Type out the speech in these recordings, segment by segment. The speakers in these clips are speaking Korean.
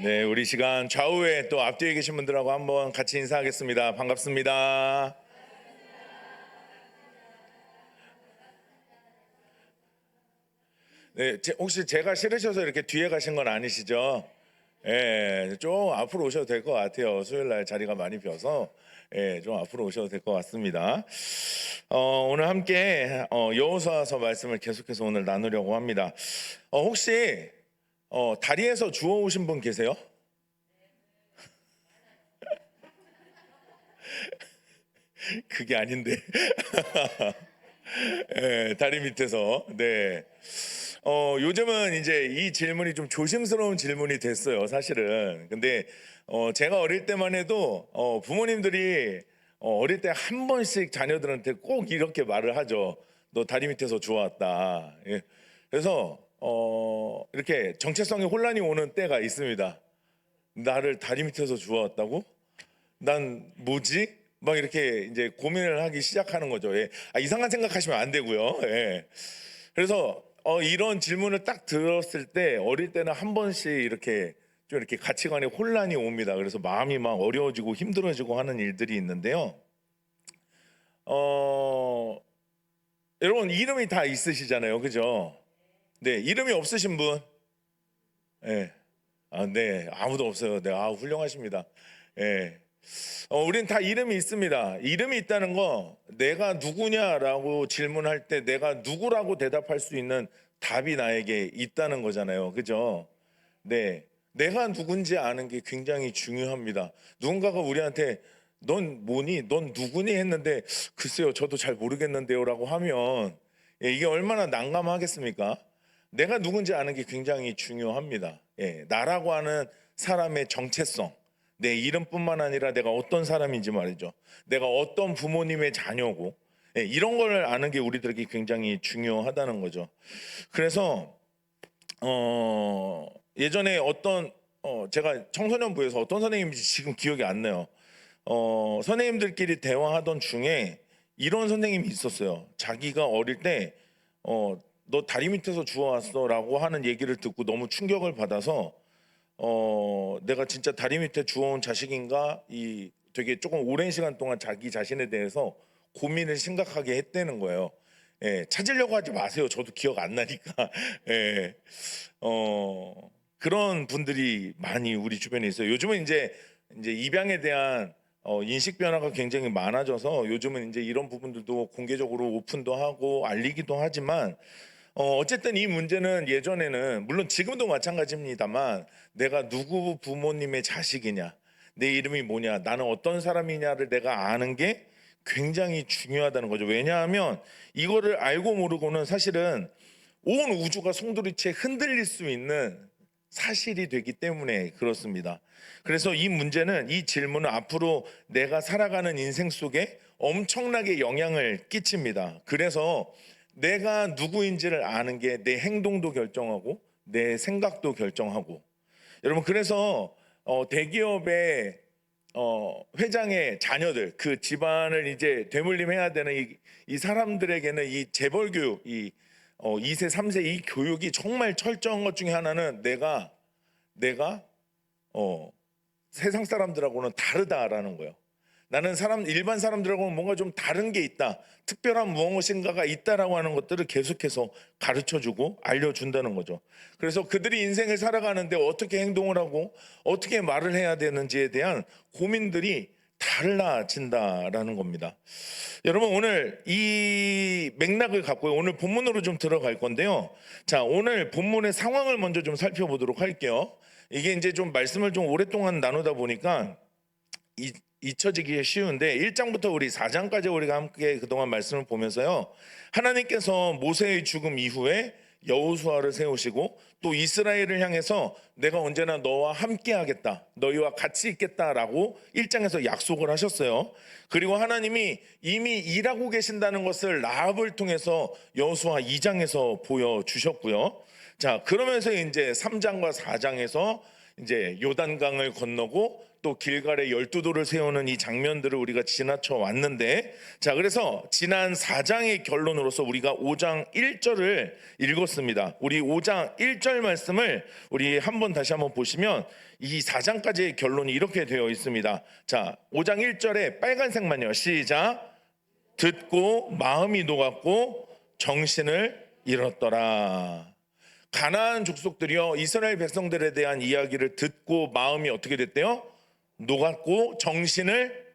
네, 우리 시간 좌우에 또 앞뒤에 계신 분들하고 한번 같이 인사하겠습니다. 반갑습니다. 네, 혹시 제가 싫으셔서 이렇게 뒤에 가신 건 아니시죠? 예, 좀 앞으로 오셔도 될 것 같아요. 수요일 날 자리가 많이 비어서 좀 앞으로 오셔도 될 것 같습니다. 오늘 함께 여호수아서 말씀을 계속해서 오늘 나누려고 합니다. 혹시 다리에서 주워오신 분 계세요? 그게 아닌데. 다리 밑에서. 네. 요즘은 이제 이 질문이 좀 조심스러운 질문이 됐어요, 사실은. 근데 제가 어릴 때만 해도 부모님들이 어릴 때 한 번씩 자녀들한테 꼭 이렇게 말을 하죠. 너 다리 밑에서 주워왔다. 예. 그래서 이렇게 정체성에 혼란이 오는 때가 있습니다. 나를 다리 밑에서 주워왔다고? 난 뭐지? 막 이렇게 이제 고민을 하기 시작하는 거죠. 예. 이상한 생각하시면 안 되고요. 예. 그래서 이런 질문을 딱 들었을 때 어릴 때는 한 번씩 이렇게 좀 이렇게 가치관에 혼란이 옵니다. 그래서 마음이 막 어려워지고 힘들어지고 하는 일들이 있는데요. 어, 여러분 이름이 다 있으시잖아요, 그죠? 네, 이름이 없으신 분, 예, 네, 아무도 없어요. 네, 훌륭하십니다. 예. 우린 다 이름이 있습니다. 이름이 있다는 거 내가 누구냐라고 질문할 때 내가 누구라고 대답할 수 있는 답이 나에게 있다는 거잖아요. 그죠? 네. 내가 누군지 아는 게 굉장히 중요합니다. 누군가가 우리한테 넌 뭐니? 넌 누구니? 했는데 글쎄요, 저도 잘 모르겠는데요 라고 하면 이게 얼마나 난감하겠습니까? 내가 누군지 아는 게 굉장히 중요합니다. 나라고 하는 사람의 정체성, 내 이름뿐만 아니라 내가 어떤 사람인지 말이죠. 내가 어떤 부모님의 자녀고, 이런 걸 아는 게 우리들에게 굉장히 중요하다는 거죠. 그래서 예전에 어떤 제가 청소년부에서 어떤 선생님인지 지금 기억이 안 나요. 선생님들끼리 대화하던 중에 이런 선생님이 있었어요. 자기가 어릴 때 너 다리 밑에서 주워왔어라고 하는 얘기를 듣고 너무 충격을 받아서 내가 진짜 다리 밑에 주워온 자식인가 이 되게 조금 오랜 시간 동안 자기 자신에 대해서 고민을 심각하게 했다는 거예요. 찾으려고 하지 마세요. 저도 기억 안 나니까. 예, 그런 분들이 많이 우리 주변에 있어요. 요즘은 이제 입양에 대한 인식 변화가 굉장히 많아져서 요즘은 이제 이런 부분들도 공개적으로 오픈도 하고 알리기도 하지만 어쨌든 이 문제는 예전에는 물론 지금도 마찬가지입니다만 내가 누구 부모님의 자식이냐, 내 이름이 뭐냐, 나는 어떤 사람이냐를 내가 아는 게 굉장히 중요하다는 거죠. 왜냐하면 이거를 알고 모르고는 사실은 온 우주가 송두리째 흔들릴 수 있는 사실이 되기 때문에 그렇습니다. 그래서 이 문제는 이 질문은 앞으로 내가 살아가는 인생 속에 엄청나게 영향을 끼칩니다. 그래서 내가 누구인지를 아는 게 내 행동도 결정하고 내 생각도 결정하고 여러분 그래서 대기업의 회장의 자녀들 그 집안을 이제 되물림해야 되는 이 사람들에게는 이 재벌 교육 이 2세 3세 이 교육이 정말 철저한 것 중에 하나는 내가 세상 사람들하고는 다르다라는 거예요. 나는 일반 사람들하고는 뭔가 좀 다른 게 있다, 특별한 무엇인가가 있다라고 하는 것들을 계속해서 가르쳐주고 알려준다는 거죠. 그래서 그들이 인생을 살아가는데 어떻게 행동을 하고 어떻게 말을 해야 되는지에 대한 고민들이 달라진다라는 겁니다. 여러분 오늘 이 맥락을 갖고 오늘 본문으로 좀 들어갈 건데요. 자, 오늘 본문의 상황을 먼저 좀 살펴보도록 할게요. 이게 이제 좀 말씀을 좀 오랫동안 나누다 보니까 잊혀지기 쉬운데 1장부터 우리 4장까지 우리가 함께 그동안 말씀을 보면서요, 하나님께서 모세의 죽음 이후에 여호수아를 세우시고 또 이스라엘을 향해서 내가 언제나 너와 함께 하겠다, 너희와 같이 있겠다라고 1장에서 약속을 하셨어요. 그리고 하나님이 이미 일하고 계신다는 것을 라합을 통해서 여호수아 2장에서 보여주셨고요. 자, 그러면서 이제 3장과 4장에서 이제 요단강을 건너고 또 길갈에 12돌을 세우는 이 장면들을 우리가 지나쳐 왔는데, 자, 그래서 지난 4장의 결론으로서 우리가 5장 1절을 읽었습니다. 우리 5장 1절 말씀을 우리 다시 한번 보시면 이 4장까지의 결론이 이렇게 되어 있습니다. 자, 5장 1절에 빨간색만요. 시작. 듣고 마음이 녹았고 정신을 잃었더라. 가나안 족속들이요, 이스라엘 백성들에 대한 이야기를 듣고 마음이 어떻게 됐대요? 녹았고 정신을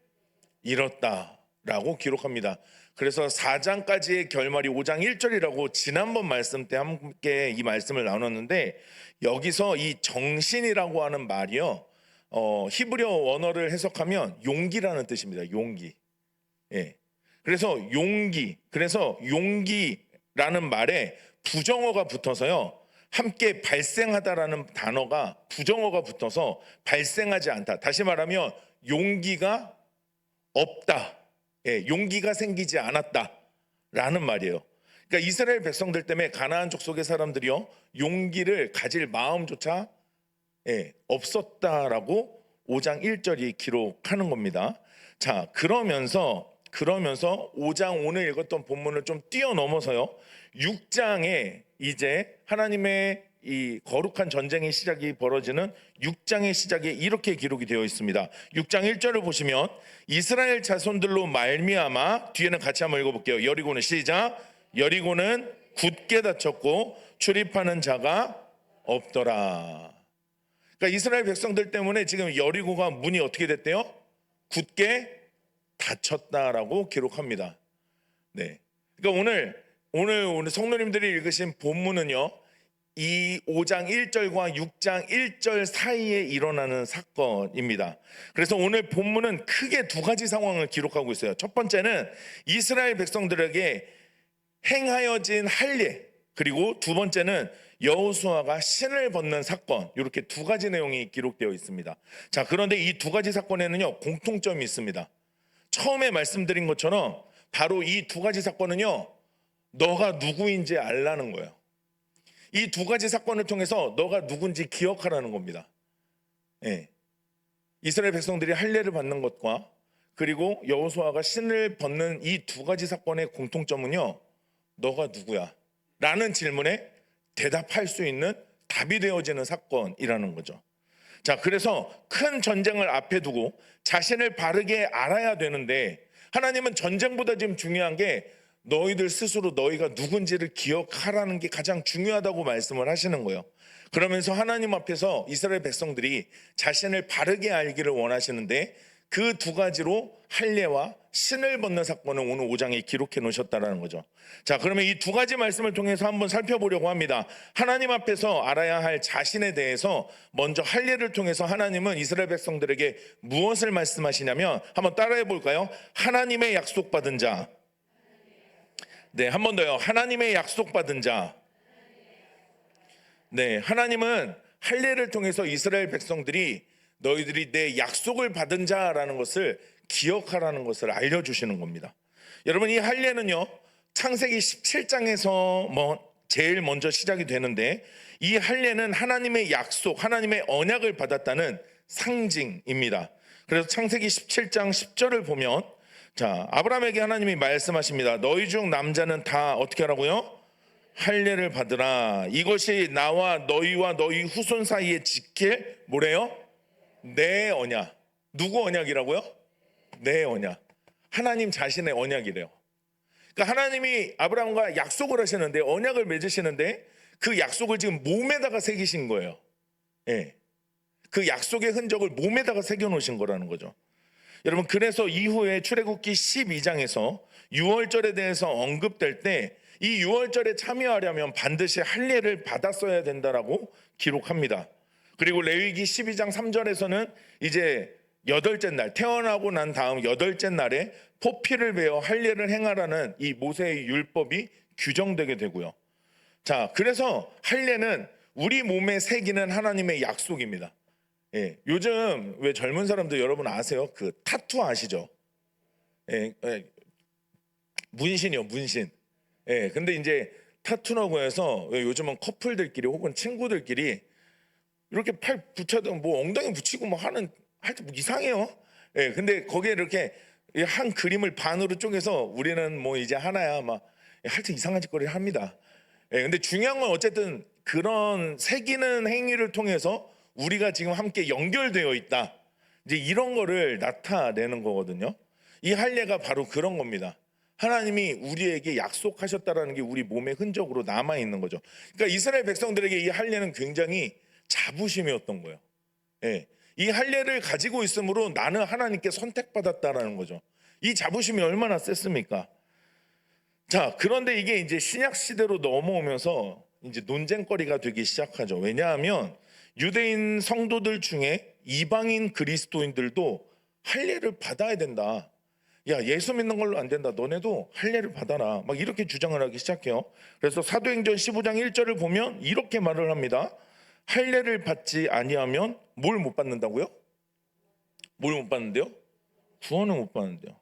잃었다라고 기록합니다. 그래서 4장까지의 결말이 5장 1절이라고 지난번 말씀 때 함께 이 말씀을 나눴는데, 여기서 이 정신이라고 하는 말이요, 히브리어 원어를 해석하면 용기라는 뜻입니다. 용기. 예. 그래서 용기라는 말에 부정어가 붙어서요, 함께 발생하다라는 단어가 부정어가 붙어서 발생하지 않다. 다시 말하면 용기가 없다. 예, 용기가 생기지 않았다라는 말이에요. 그러니까 이스라엘 백성들 때문에 가나안 족속의 사람들이요, 용기를 가질 마음조차 없었다라고 5장 1절이 기록하는 겁니다. 자, 그러면서 5장 오늘 읽었던 본문을 좀 뛰어넘어서요, 6장에 이제 하나님의 이 거룩한 전쟁의 시작이 벌어지는 6장의 시작에 이렇게 기록이 되어 있습니다. 6장 1절을 보시면 이스라엘 자손들로 말미암아, 뒤에는 같이 한번 읽어볼게요. 여리고는 시작. 여리고는 굳게 닫혔고 출입하는 자가 없더라. 그러니까 이스라엘 백성들 때문에 지금 여리고가 문이 어떻게 됐대요? 굳게 닫혔다라고 기록합니다. 네. 그러니까 오늘 성도님들이 읽으신 본문은요, 이 5장 1절과 6장 1절 사이에 일어나는 사건입니다. 그래서 오늘 본문은 크게 두 가지 상황을 기록하고 있어요. 첫 번째는 이스라엘 백성들에게 행하여진 할례, 그리고 두 번째는 여호수아가 신을 벗는 사건, 이렇게 두 가지 내용이 기록되어 있습니다. 자, 그런데 이 두 가지 사건에는요, 공통점이 있습니다. 처음에 말씀드린 것처럼 바로 이 두 가지 사건은요, 너가 누구인지 알라는 거예요. 이 두 가지 사건을 통해서 너가 누군지 기억하라는 겁니다. 예. 이스라엘 백성들이 할례를 받는 것과 그리고 여호수아가 신을 벗는 이 두 가지 사건의 공통점은요, 너가 누구야? 라는 질문에 대답할 수 있는 답이 되어지는 사건이라는 거죠. 자, 그래서 큰 전쟁을 앞에 두고 자신을 바르게 알아야 되는데, 하나님은 전쟁보다 지금 중요한 게 너희들 스스로 너희가 누군지를 기억하라는 게 가장 중요하다고 말씀을 하시는 거예요. 그러면서 하나님 앞에서 이스라엘 백성들이 자신을 바르게 알기를 원하시는데, 그 두 가지로 할례와 신을 벗는 사건을 오늘 5장에 기록해 놓으셨다는 거죠. 자, 그러면 이 두 가지 말씀을 통해서 한번 살펴보려고 합니다. 하나님 앞에서 알아야 할 자신에 대해서 먼저 할례를 통해서 하나님은 이스라엘 백성들에게 무엇을 말씀하시냐면, 한번 따라해 볼까요? 하나님의 약속받은 자. 네, 한 번 더요. 하나님의 약속받은 자. 네, 하나님은 할례를 통해서 이스라엘 백성들이 너희들이 내 약속을 받은 자라는 것을 기억하라는 것을 알려주시는 겁니다. 여러분, 이 할례는요, 창세기 17장에서 제일 먼저 시작이 되는데, 이 할례는 하나님의 약속, 하나님의 언약을 받았다는 상징입니다. 그래서 창세기 17장 10절을 보면, 자, 아브라함에게 하나님이 말씀하십니다. 너희 중 남자는 다 어떻게 하라고요? 할례를 받으라. 이것이 나와 너희와 너희 후손 사이에 지킬 뭐래요? 내 언약. 누구 언약이라고요? 내 언약. 하나님 자신의 언약이래요. 그러니까 하나님이 아브라함과 약속을 하시는데, 언약을 맺으시는데 그 약속을 지금 몸에다가 새기신 거예요. 예. 그 약속의 흔적을 몸에다가 새겨 놓으신 거라는 거죠. 여러분, 그래서 이후에 출애굽기 12장에서 유월절에 대해서 언급될 때 이 유월절에 참여하려면 반드시 할례를 받았어야 된다라고 기록합니다. 그리고 레위기 12장 3절에서는 이제 여덟째 날, 태어나고 난 다음 여덟째 날에 포피를 베어 할례를 행하라는 이 모세의 율법이 규정되게 되고요. 자, 그래서 할례는 우리 몸에 새기는 하나님의 약속입니다. 예, 요즘 왜 젊은 사람들 여러분 아세요? 그 타투 아시죠? 예, 문신이요, 문신. 예, 근데 이제 타투라고 해서 요즘은 커플들끼리 혹은 친구들끼리 이렇게 팔 붙여도 뭐 엉덩이 붙이고 뭐 하는 하여튼 뭐 이상해요. 예, 근데 거기에 이렇게 한 그림을 반으로 쪼개서 우리는 뭐 이제 하나야 막 하여튼 이상한 짓거리를 합니다. 예, 근데 중요한 건 어쨌든 그런 새기는 행위를 통해서 우리가 지금 함께 연결되어 있다. 이제 이런 거를 나타내는 거거든요. 이 할례가 바로 그런 겁니다. 하나님이 우리에게 약속하셨다라는 게 우리 몸의 흔적으로 남아 있는 거죠. 그러니까 이스라엘 백성들에게 이 할례는 굉장히 자부심이었던 거예요. 예. 이 할례를 가지고 있으므로 나는 하나님께 선택받았다라는 거죠. 이 자부심이 얼마나 셌습니까? 자, 그런데 이게 이제 신약 시대로 넘어오면서 이제 논쟁거리가 되기 시작하죠. 왜냐하면 유대인 성도들 중에 이방인 그리스도인들도 할례를 받아야 된다. 야, 예수 믿는 걸로 안 된다. 너네도 할례를 받아라. 막 이렇게 주장을 하기 시작해요. 그래서 사도행전 15장 1절을 보면 이렇게 말을 합니다. 할례를 받지 아니하면 뭘 못 받는다고요? 뭘 못 받는데요? 구원을 못 받는데요.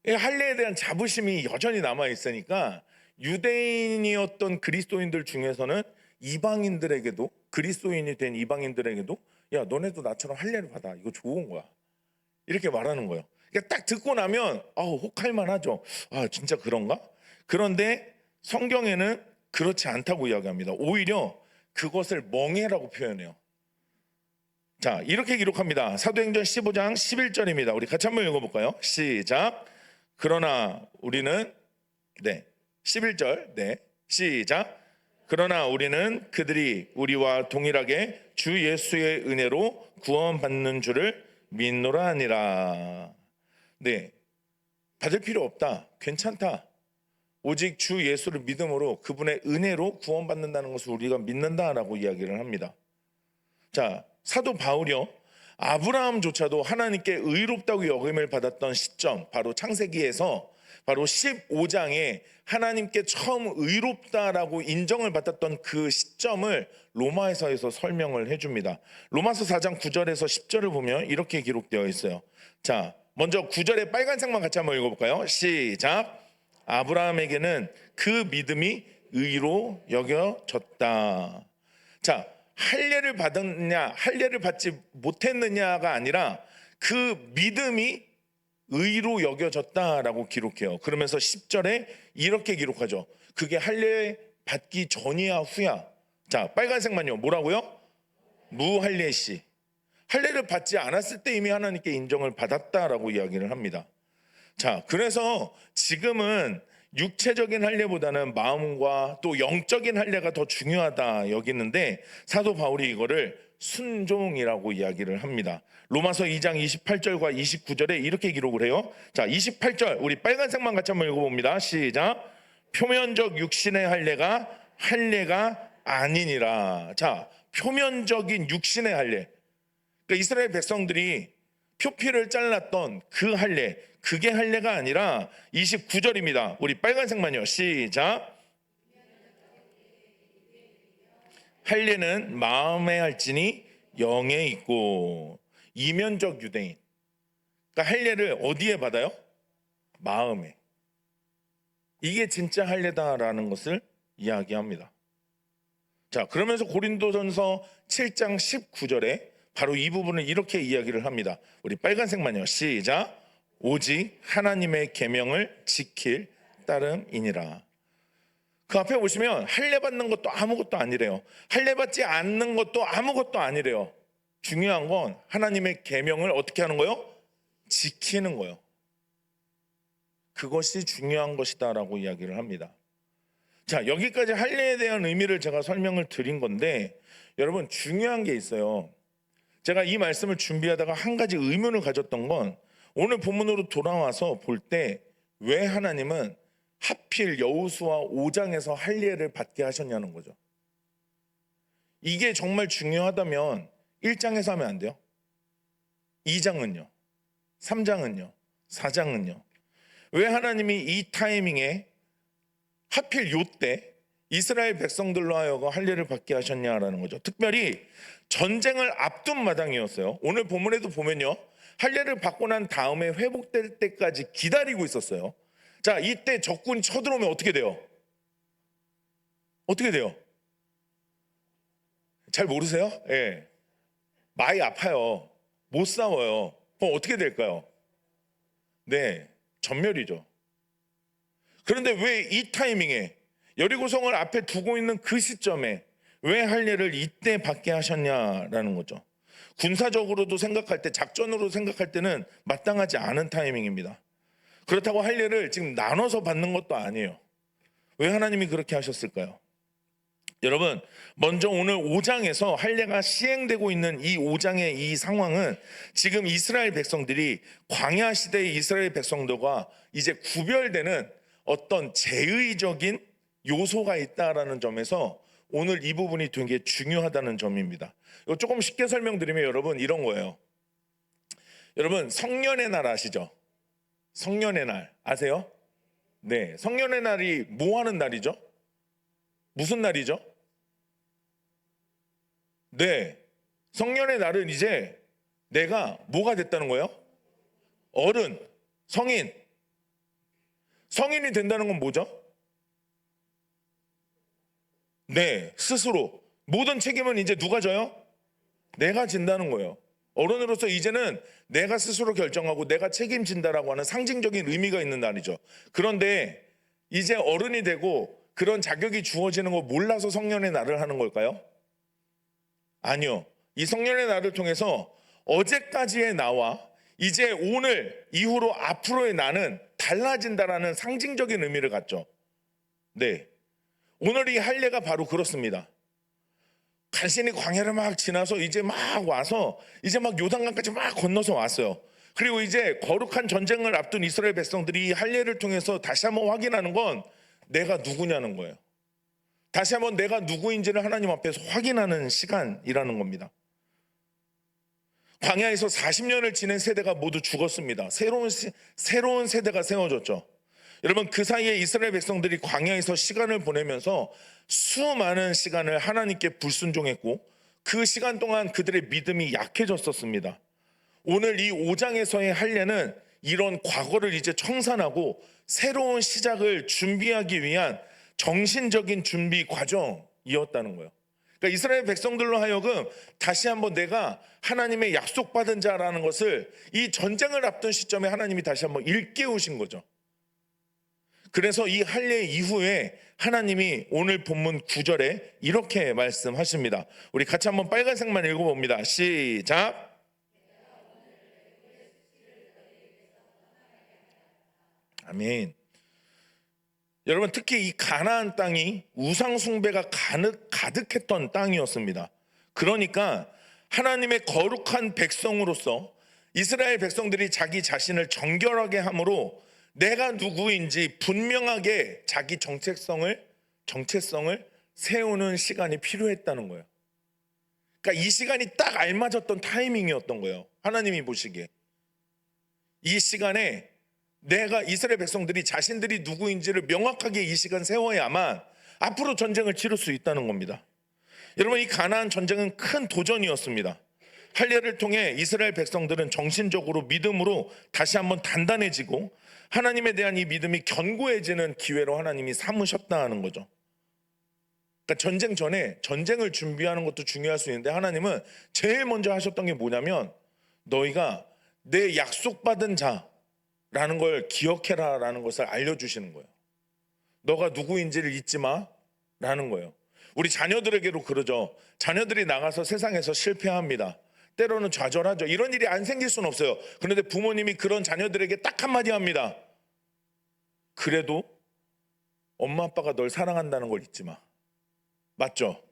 이 할례에 대한 자부심이 여전히 남아 있으니까 유대인이었던 그리스도인들 중에서는 이방인들에게도, 그리스도인이 된 이방인들에게도 야, 너네도 나처럼 할례를 받아. 이거 좋은 거야. 이렇게 말하는 거예요. 그러니까 딱 듣고 나면 혹할만 하죠. 아, 진짜 그런가? 그런데 성경에는 그렇지 않다고 이야기합니다. 오히려 그것을 멍해라고 표현해요. 자, 이렇게 기록합니다. 사도행전 15장 11절입니다. 우리 같이 한번 읽어볼까요? 시작. 그러나 우리는 11절 시작. 그러나 우리는 그들이 우리와 동일하게 주 예수의 은혜로 구원받는 줄을 믿노라 하니라. 받을 필요 없다. 괜찮다. 오직 주 예수를 믿음으로 그분의 은혜로 구원받는다는 것을 우리가 믿는다라고 이야기를 합니다. 자, 사도 바울이요, 아브라함조차도 하나님께 의롭다고 여김을 받았던 시점, 바로 창세기에서 바로 15장에 하나님께 처음 의롭다라고 인정을 받았던 그 시점을 로마서에서 설명을 해줍니다. 로마서 4장 9절에서 10절을 보면 이렇게 기록되어 있어요. 자, 먼저 9절에 빨간색만 같이 한번 읽어볼까요? 시작. 아브라함에게는 그 믿음이 의로 여겨졌다. 자, 할례를 받았냐 할례를 받지 못했느냐가 아니라 그 믿음이 의로 여겨졌다라고 기록해요. 그러면서 10절에 이렇게 기록하죠. 그게 할례 받기 전이야 후야. 자, 빨간색만요. 뭐라고요? 무할례시. 할례를 받지 않았을 때 이미 하나님께 인정을 받았다라고 이야기를 합니다. 자, 그래서 지금은 육체적인 할례보다는 마음과 또 영적인 할례가 더 중요하다 여기는데 사도 바울이 이거를 순종이라고 이야기를 합니다. 로마서 2장 28절과 29절에 이렇게 기록을 해요. 자, 28절 우리 빨간색만 같이 한번 읽어봅니다. 시작. 표면적 육신의 할례가 아니니라. 자, 표면적인 육신의 할례. 그러니까 이스라엘 백성들이 표피를 잘랐던 그 할례, 그게 할례가 아니라 29절입니다. 우리 빨간색만요. 시작. 할례는 마음에 할지니 영에 있고. 이면적 유대인. 그러니까 할례를 어디에 받아요? 마음에. 이게 진짜 할례다라는 것을 이야기합니다. 자, 그러면서 고린도전서 7장 19절에 바로 이 부분을 이렇게 이야기를 합니다. 우리 빨간색만요. 시작. 오직 하나님의 계명을 지킬 따름이니라. 그 앞에 보시면 할례 받는 것도 아무것도 아니래요. 할례 받지 않는 것도 아무것도 아니래요. 중요한 건 하나님의 계명을 어떻게 하는 거요? 지키는 거요. 그것이 중요한 것이다라고 이야기를 합니다. 자, 여기까지 할례에 대한 의미를 제가 설명을 드린 건데 여러분 중요한 게 있어요. 제가 이 말씀을 준비하다가 한 가지 의문을 가졌던 건 오늘 본문으로 돌아와서 볼 때 왜 하나님은 하필 여호수아 5장에서 할례를 받게 하셨냐는 거죠. 이게 정말 중요하다면 1장에서 하면 안 돼요? 2장은요? 3장은요? 4장은요? 왜 하나님이 이 타이밍에 하필 요때 이스라엘 백성들로 하여금 할례를 받게 하셨냐라는 거죠. 특별히 전쟁을 앞둔 마당이었어요. 오늘 본문에도 보면요, 할례를 받고 난 다음에 회복될 때까지 기다리고 있었어요. 자, 이때 적군이 쳐들어오면 어떻게 돼요? 어떻게 돼요? 잘 모르세요? 예. 많이 아파요. 못 싸워요. 그럼 어떻게 될까요? 네, 전멸이죠. 그런데 왜 이 타이밍에 여리고성을 앞에 두고 있는 그 시점에 왜 할례를 이때 받게 하셨냐라는 거죠. 군사적으로도 생각할 때, 작전으로 생각할 때는 마땅하지 않은 타이밍입니다. 그렇다고 할례를 지금 나눠서 받는 것도 아니에요. 왜 하나님이 그렇게 하셨을까요? 여러분, 먼저 오늘 5장에서 할례가 시행되고 있는 이 5장의 이 상황은 지금 이스라엘 백성들이 광야 시대의 이스라엘 백성들과 이제 구별되는 어떤 제의적인 요소가 있다라는 점에서 오늘 이 부분이 되게 중요하다는 점입니다. 이거 조금 쉽게 설명드리면 여러분 이런 거예요. 여러분 성년의 날 아시죠? 성년의 날 아세요? 네, 성년의 날이 뭐 하는 날이죠? 무슨 날이죠? 네, 성년의 날은 이제 내가 뭐가 됐다는 거예요? 어른, 성인. 성인이 된다는 건 뭐죠? 네, 스스로. 모든 책임은 이제 누가 져요? 내가 진다는 거예요. 어른으로서 이제는 내가 스스로 결정하고 내가 책임진다라고 하는 상징적인 의미가 있는 날이죠. 그런데 이제 어른이 되고 그런 자격이 주어지는 거 몰라서 성년의 날을 하는 걸까요? 아니요. 이 성년의 날을 통해서 어제까지의 나와 이제 오늘 이후로 앞으로의 나는 달라진다라는 상징적인 의미를 갖죠. 네. 오늘 이 할례가 바로 그렇습니다. 간신히 광야를 막 지나서 이제 막 와서 이제 막 요단강까지 막 건너서 왔어요. 그리고 이제 거룩한 전쟁을 앞둔 이스라엘 백성들이 이 할례를 통해서 다시 한번 확인하는 건 내가 누구냐는 거예요. 다시 한번 내가 누구인지를 하나님 앞에서 확인하는 시간이라는 겁니다. 광야에서 40년을 지낸 세대가 모두 죽었습니다. 새로운 세대가 세워졌죠. 여러분 그 사이에 이스라엘 백성들이 광야에서 시간을 보내면서 수많은 시간을 하나님께 불순종했고 그 시간 동안 그들의 믿음이 약해졌었습니다. 오늘 이 5장에서의 할례는 이런 과거를 이제 청산하고 새로운 시작을 준비하기 위한 정신적인 준비 과정이었다는 거예요. 그러니까 이스라엘 백성들로 하여금 다시 한번 내가 하나님의 약속받은 자라는 것을 이 전쟁을 앞둔 시점에 하나님이 다시 한번 일깨우신 거죠. 그래서 이 할례 이후에 하나님이 오늘 본문 9절에 이렇게 말씀하십니다. 우리 같이 한번 빨간색만 읽어봅니다. 시작. 아멘. 여러분 특히 이 가나안 땅이 우상 숭배가 가득했던 땅이었습니다. 그러니까 하나님의 거룩한 백성으로서 이스라엘 백성들이 자기 자신을 정결하게 함으로 내가 누구인지 분명하게 자기 정체성을 세우는 시간이 필요했다는 거예요. 그러니까 이 시간이 딱 알맞았던 타이밍이었던 거예요. 하나님이 보시기에 이 시간에 내가 이스라엘 백성들이 자신들이 누구인지를 명확하게 이 시간 세워야만 앞으로 전쟁을 치를 수 있다는 겁니다. 여러분 이 가나안 전쟁은 큰 도전이었습니다. 할례를 통해 이스라엘 백성들은 정신적으로 믿음으로 다시 한번 단단해지고 하나님에 대한 이 믿음이 견고해지는 기회로 하나님이 삼으셨다는 거죠. 그러니까 전쟁 전에 전쟁을 준비하는 것도 중요할 수 있는데 하나님은 제일 먼저 하셨던 게 뭐냐면 너희가 내 약속받은 자라는 걸 기억해라 라는 것을 알려주시는 거예요. 너가 누구인지를 잊지 마 라는 거예요. 우리 자녀들에게도 그러죠. 자녀들이 나가서 세상에서 실패합니다. 때로는 좌절하죠. 이런 일이 안 생길 수는 없어요. 그런데 부모님이 그런 자녀들에게 딱 한마디 합니다. 그래도 엄마 아빠가 널 사랑한다는 걸 잊지 마. 맞죠?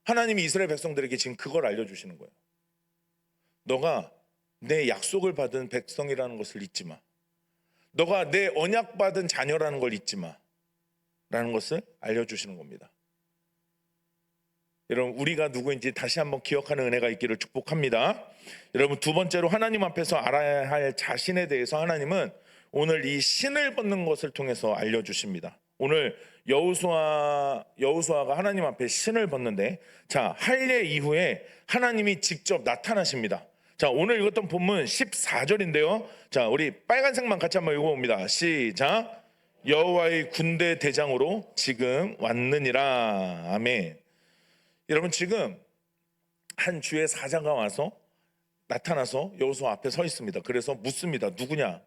하나님이 이스라엘 백성들에게 지금 그걸 알려주시는 거예요. 너가 내 약속을 받은 백성이라는 것을 잊지 마. 너가 내 언약받은 자녀라는 걸 잊지 마 라는 것을 알려주시는 겁니다. 여러분 우리가 누구인지 다시 한번 기억하는 은혜가 있기를 축복합니다. 여러분 두 번째로 하나님 앞에서 알아야 할 자신에 대해서 하나님은 오늘 이 신을 벗는 것을 통해서 알려주십니다. 오늘 여호수아가 하나님 앞에 신을 벗는데 자 할례 이후에 하나님이 직접 나타나십니다. 자 오늘 읽었던 본문 14절인데요. 자 우리 빨간색만 같이 한번 읽어봅니다. 시작. 여호와의 군대 대장으로 지금 왔느니라. 아멘. 여러분 지금 한 주의 사자가 와서 나타나서 여호수아 앞에 서 있습니다. 그래서 묻습니다. 누구냐?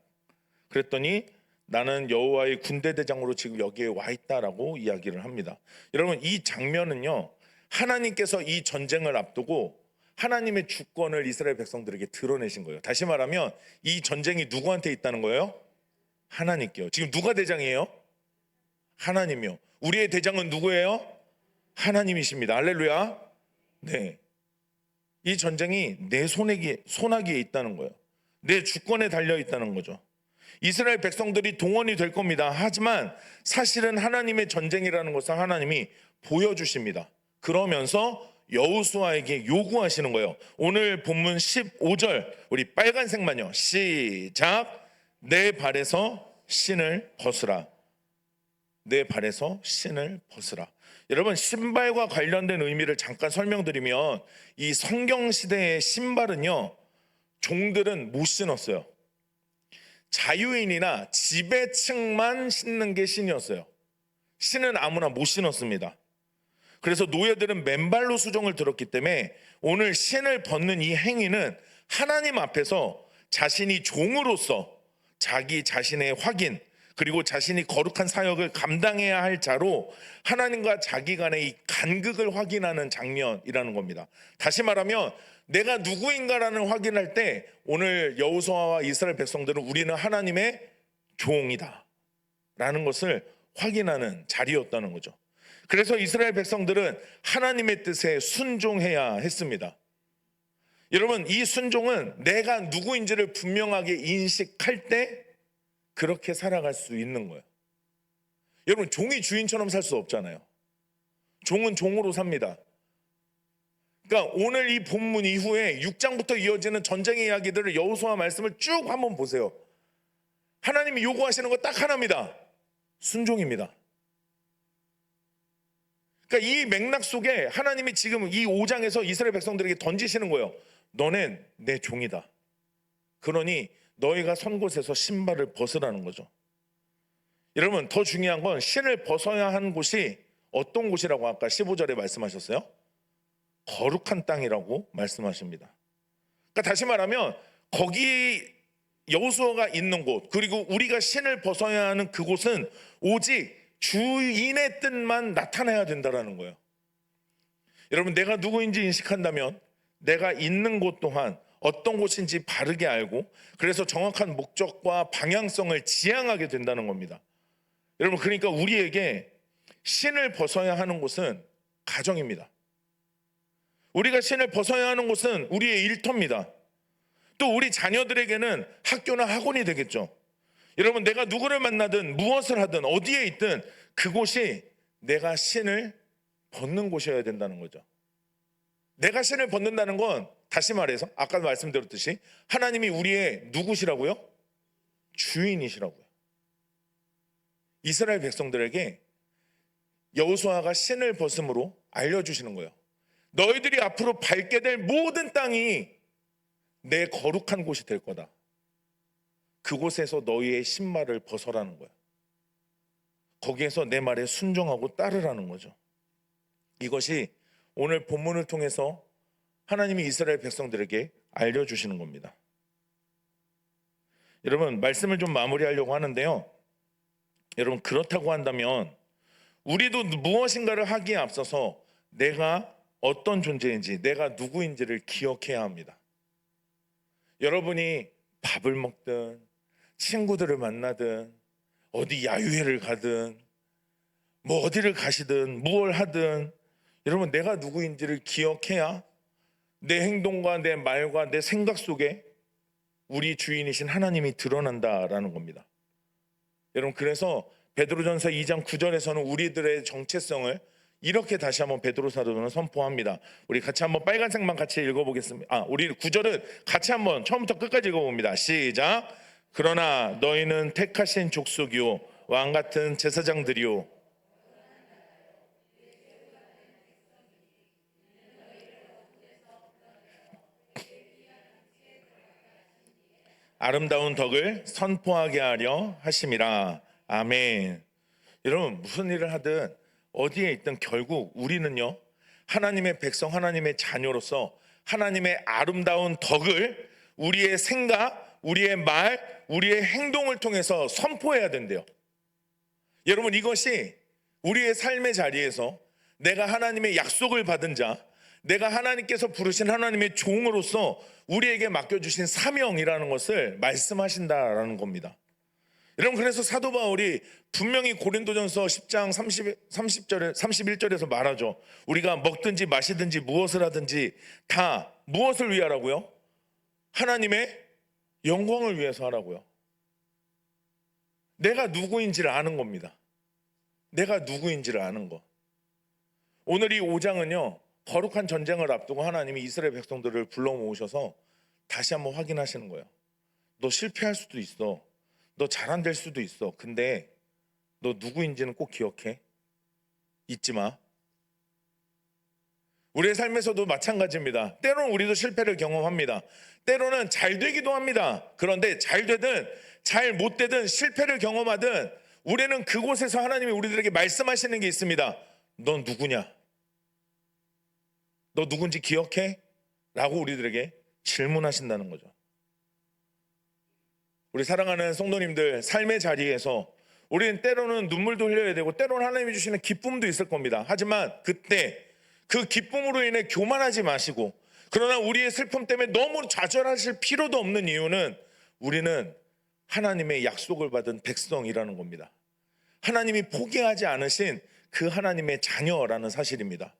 그랬더니 나는 여호와의 군대 대장으로 지금 여기에 와 있다라고 이야기를 합니다. 여러분 이 장면은요, 하나님께서 이 전쟁을 앞두고 하나님의 주권을 이스라엘 백성들에게 드러내신 거예요. 다시 말하면 이 전쟁이 누구한테 있다는 거예요? 하나님께요. 지금 누가 대장이에요? 하나님이요. 우리의 대장은 누구예요? 하나님이십니다. 할렐루야. 네. 이 전쟁이 내 손아귀에 있다는 거예요. 내 주권에 달려 있다는 거죠. 이스라엘 백성들이 동원이 될 겁니다. 하지만 사실은 하나님의 전쟁이라는 것을 하나님이 보여주십니다. 그러면서 여호수아에게 요구하시는 거예요. 오늘 본문 15절 우리 빨간색만요. 시작. 내 발에서 신을 벗으라. 내 발에서 신을 벗으라. 여러분 신발과 관련된 의미를 잠깐 설명드리면 이 성경 시대의 신발은요, 종들은 못 신었어요. 자유인이나 지배층만 신는 게 신이었어요. 신은 아무나 못 신었습니다. 그래서 노예들은 맨발로 수종을 들었기 때문에 오늘 신을 벗는 이 행위는 하나님 앞에서 자신이 종으로서 자기 자신의 확인, 그리고 자신이 거룩한 사역을 감당해야 할 자로 하나님과 자기 간의 이 간극을 확인하는 장면이라는 겁니다. 다시 말하면 내가 누구인가라는 확인할 때 오늘 여호수아와 이스라엘 백성들은 우리는 하나님의 종이다 라는 것을 확인하는 자리였다는 거죠. 그래서 이스라엘 백성들은 하나님의 뜻에 순종해야 했습니다. 여러분 이 순종은 내가 누구인지를 분명하게 인식할 때 그렇게 살아갈 수 있는 거예요. 여러분 종이 주인처럼 살 수 없잖아요. 종은 종으로 삽니다. 그러니까 오늘 이 본문 이후에 6장부터 이어지는 전쟁의 이야기들을 여호수아 말씀을 쭉 한번 보세요. 하나님이 요구하시는 거 딱 하나입니다. 순종입니다. 그러니까 이 맥락 속에 하나님이 지금 이 5장에서 이스라엘 백성들에게 던지시는 거예요. 너는 내 종이다. 그러니 너희가 선 곳에서 신발을 벗으라는 거죠. 여러분 더 중요한 건 신을 벗어야 하는 곳이 어떤 곳이라고 아까 15절에 말씀하셨어요? 거룩한 땅이라고 말씀하십니다. 그러니까 다시 말하면 거기 여호수아가 있는 곳, 그리고 우리가 신을 벗어야 하는 그곳은 오직 주인의 뜻만 나타내야 된다는 거예요. 여러분 내가 누구인지 인식한다면 내가 있는 곳 또한 어떤 곳인지 바르게 알고 그래서 정확한 목적과 방향성을 지향하게 된다는 겁니다. 여러분 그러니까 우리에게 신을 벗어야 하는 곳은 가정입니다. 우리가 신을 벗어야 하는 곳은 우리의 일터입니다. 또 우리 자녀들에게는 학교나 학원이 되겠죠. 여러분 내가 누구를 만나든 무엇을 하든 어디에 있든 그곳이 내가 신을 벗는 곳이어야 된다는 거죠. 내가 신을 벗는다는 건 다시 말해서 아까 말씀드렸듯이 하나님이 우리의 누구시라고요? 주인이시라고요. 이스라엘 백성들에게 여호수아가 신을 벗음으로 알려주시는 거예요. 너희들이 앞으로 밟게 될 모든 땅이 내 거룩한 곳이 될 거다. 그곳에서 너희의 신발을 벗어라는 거야. 거기에서 내 말에 순종하고 따르라는 거죠. 이것이 오늘 본문을 통해서 하나님이 이스라엘 백성들에게 알려주시는 겁니다. 여러분 말씀을 좀 마무리하려고 하는데요. 여러분 그렇다고 한다면 우리도 무엇인가를 하기에 앞서서 내가 어떤 존재인지 내가 누구인지를 기억해야 합니다. 여러분이 밥을 먹든 친구들을 만나든 어디 야유회를 가든 뭐 어디를 가시든 무엇을 하든 여러분 내가 누구인지를 기억해야 내 행동과 내 말과 내 생각 속에 우리 주인이신 하나님이 드러난다라는 겁니다. 여러분 그래서 베드로전서 2장 9절에서는 우리들의 정체성을 이렇게 다시 한번 베드로 사도는 선포합니다. 우리 같이 한번 빨간색만 같이 읽어보겠습니다. 우리 9절은 같이 한번 처음부터 끝까지 읽어봅니다. 시작. 그러나 너희는 택하신 족속이요 왕같은 제사장들이요 아름다운 덕을 선포하게 하려 하심이라. 아멘. 여러분 무슨 일을 하든 어디에 있든 결국 우리는요 하나님의 백성, 하나님의 자녀로서 하나님의 아름다운 덕을 우리의 생각, 우리의 말, 우리의 행동을 통해서 선포해야 된대요. 여러분, 이것이 우리의 삶의 자리에서 내가 하나님의 약속을 받은 자, 내가 하나님께서 부르신 하나님의 종으로서 우리에게 맡겨주신 사명이라는 것을 말씀하신다라는 겁니다. 여러분, 그래서 사도 바울이 분명히 고린도전서 10장 31절에서 말하죠. 우리가 먹든지 마시든지 무엇을 하든지 다 무엇을 위하라고요? 하나님의 영광을 위해서 하라고요. 내가 누구인지를 아는 겁니다. 내가 누구인지를 아는 것. 오늘 이 5장은요, 거룩한 전쟁을 앞두고 하나님이 이스라엘 백성들을 불러 모으셔서 다시 한번 확인하시는 거예요. 너 실패할 수도 있어. 너 잘 안 될 수도 있어. 근데 너 누구인지는 꼭 기억해. 잊지 마. 우리의 삶에서도 마찬가지입니다. 때로는 우리도 실패를 경험합니다. 때로는 잘 되기도 합니다. 그런데 잘 되든 잘 못 되든 실패를 경험하든 우리는 그곳에서 하나님이 우리들에게 말씀하시는 게 있습니다. 넌 누구냐? 너 누군지 기억해? 라고 우리들에게 질문하신다는 거죠. 우리 사랑하는 성도님들, 삶의 자리에서 우리는 때로는 눈물도 흘려야 되고 때로는 하나님이 주시는 기쁨도 있을 겁니다. 하지만 그때 그 기쁨으로 인해 교만하지 마시고, 그러나 우리의 슬픔 때문에 너무 좌절하실 필요도 없는 이유는 우리는 하나님의 약속을 받은 백성이라는 겁니다. 하나님이 포기하지 않으신 그 하나님의 자녀라는 사실입니다.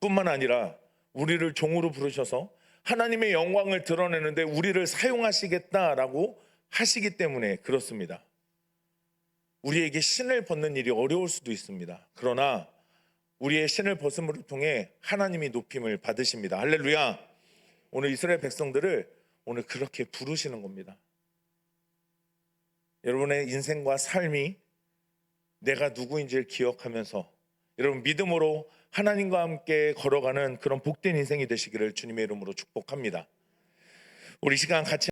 뿐만 아니라 우리를 종으로 부르셔서 하나님의 영광을 드러내는데 우리를 사용하시겠다라고 하시기 때문에 그렇습니다. 우리에게 신을 벗는 일이 어려울 수도 있습니다. 그러나 우리의 신을 벗음을 통해 하나님이 높임을 받으십니다. 할렐루야. 오늘 이스라엘 백성들을 오늘 그렇게 부르시는 겁니다. 여러분의 인생과 삶이 내가 누구인지를 기억하면서 여러분 믿음으로 하나님과 함께 걸어가는 그런 복된 인생이 되시기를 주님의 이름으로 축복합니다. 우리 시간 같이